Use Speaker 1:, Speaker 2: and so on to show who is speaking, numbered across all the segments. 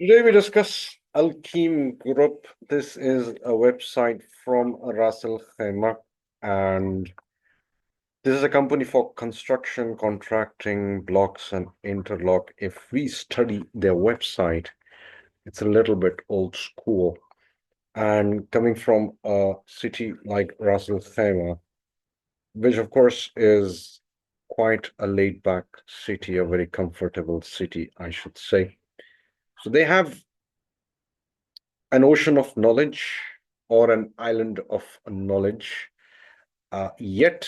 Speaker 1: Today we discuss Alkeem Group. This is a website from Russell Khaimah, and this is a company for construction, contracting, blocks, and interlock. If we study their website, it's a little bit old school. And coming from a city like Russell Khaimah, which of course is quite a laid-back city, a very comfortable city, I should say. So they have an ocean of knowledge or an island of knowledge. Yet,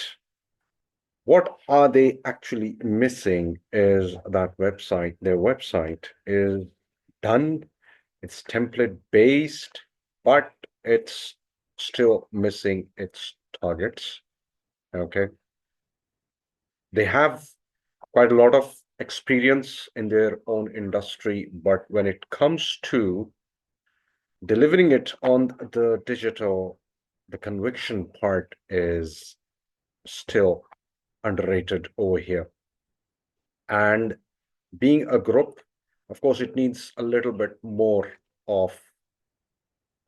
Speaker 1: what are they actually missing is that website. Their website is done, it's template based, but it's still missing its targets. Okay. They have quite a lot of experience in their own industry, but when it comes to delivering it on the digital, the conviction part is still underrated over here. And being a group, of course, it needs a little bit more of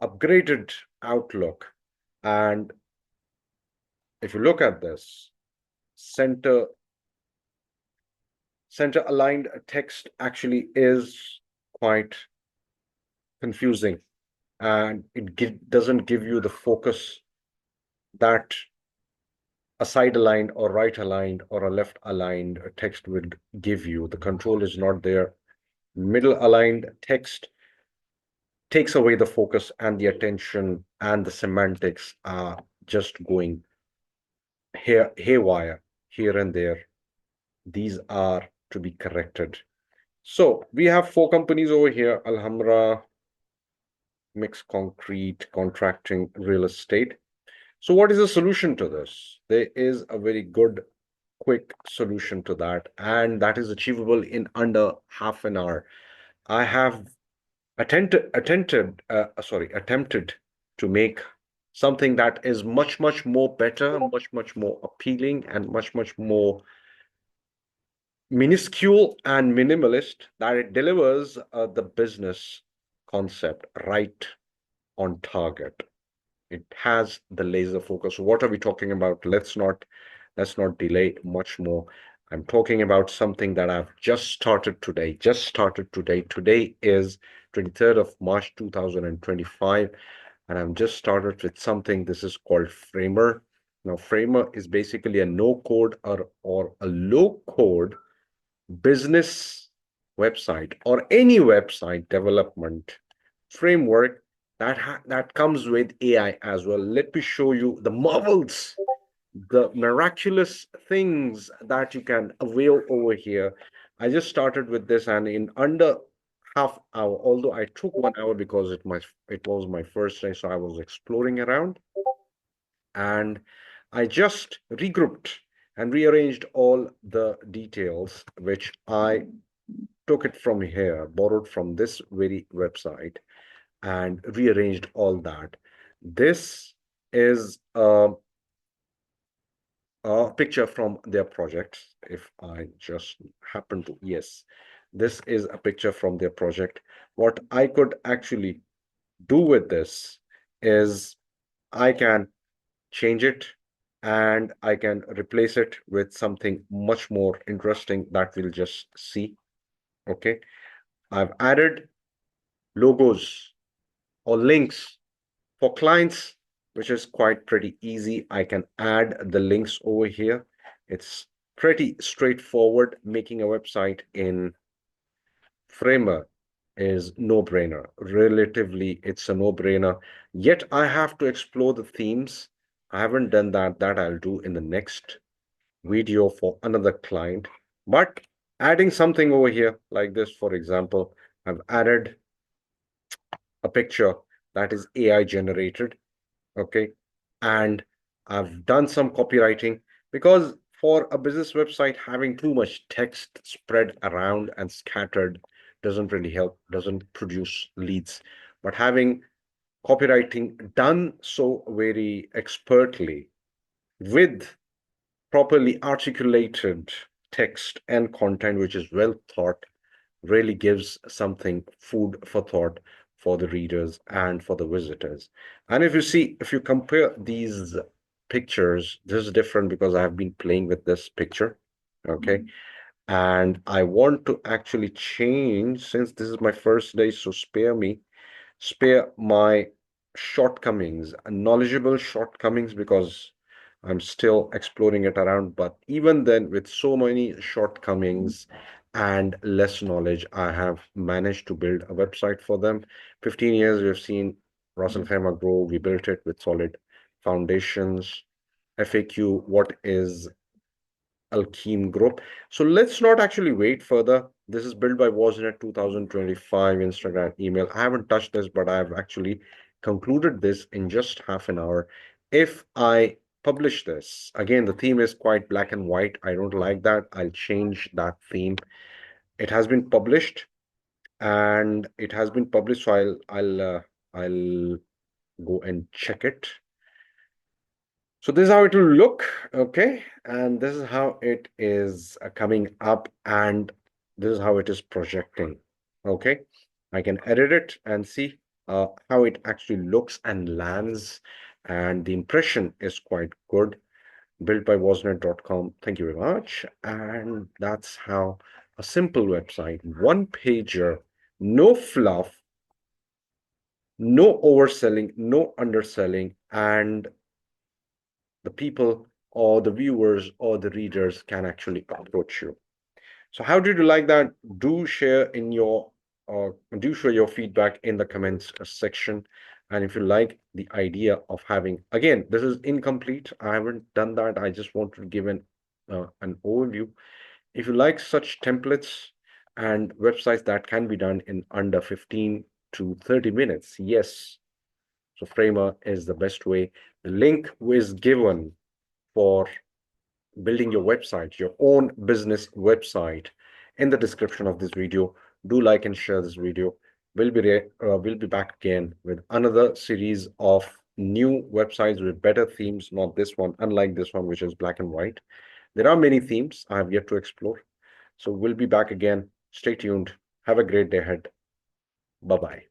Speaker 1: upgraded outlook. And if you look at this, center center aligned text actually is quite confusing, and it doesn't give you the focus that a side aligned or right aligned or a left aligned text would give you. The control is not there. Middle aligned text takes away the focus, and the attention and the semantics are just going haywire here and there. These are to be corrected. So we have four companies over here: Alhambra, Mixed Concrete, Contracting, Real Estate. So what is the solution to this? There is a very good, quick solution to that, and that is achievable in under half an hour. I have attempted to make something that is much more better, much more appealing, and much more minuscule and minimalist, that it delivers the business concept right on target. It has the laser focus. What are we talking about? Let's not delay much more. I'm talking about something that I've just started today. Today is 23rd of March 2025, and I'm just started with something. This is called Framer. Now, Framer is basically a no code or a low code business website or any website development framework that comes with AI as well. Let me show you the marvels, the miraculous things that you can avail over here. I just started with this, and in under half hour, although I took 1 hour because it was my first day, so I was exploring around, and I just regrouped and rearranged all the details, which I took it from here, borrowed from this very website, and rearranged all that. This is a picture from their project. If I just happen to, yes, this is a picture from their project. What I could actually do with this is I can change it and I can replace it with something much more interesting that we'll just see. Okay. I've added logos or links for clients, which is quite pretty easy. I can add the links over here. It's pretty straightforward. Making a website in Framer is no-brainer. Relatively, it's a no-brainer. Yet I have to explore the themes. I haven't done that. That I'll do in the next video for another client. But adding something over here like this, for example, I've added a picture that is AI generated. Okay. And I've done some copywriting because for a business website, having too much text spread around and scattered doesn't really help, doesn't produce leads. But having copywriting done so very expertly with properly articulated text and content, which is well thought, really gives something food for thought for the readers and for the visitors. And if you see, if you compare these pictures, this is different because I have been playing with this picture. Okay. And I want to actually change, since this is my first day, so spare my shortcomings, knowledgeable shortcomings, because I'm still exploring it around. But even then, with so many shortcomings and less knowledge, I have managed to build a website for them. 15 years, we've seen Russell Khaimah grow. We built it with solid foundations. FAQ, what is Alkeem group? So let's not actually wait further. This is built by VAUSNET 2025 Instagram email. I haven't touched this, but I've actually concluded this in just half an hour. If I publish this, again, the theme is quite black and white. I don't like that. I'll change that theme. It has been published, and it has been published, so I'll go and check it. So this is how it will look, okay? And this is how it is coming up, and this is how it is projecting, okay? I can edit it and see how it actually looks and lands, and the impression is quite good. Built by vausnet.com. Thank you very much. And that's how a simple website, one pager, no fluff, no overselling, no underselling, and the people or the viewers or the readers can actually approach you. So how did you like that? Do share in your do share your feedback in the comments section. And if you like the idea of having, again, this is incomplete. I haven't done that. I just want to give an overview. If you like such templates and websites that can be done in under 15 to 30 minutes, yes. So Framer is the best way. The link is given for building your website, your own business website, in the description of this video. Do like and share this video. We'll be back again with another series of new websites with better themes, not this one, unlike this one, which is black and white. There are many themes I have yet to explore. So we'll be back again. Stay tuned. Have a great day ahead. Bye-bye.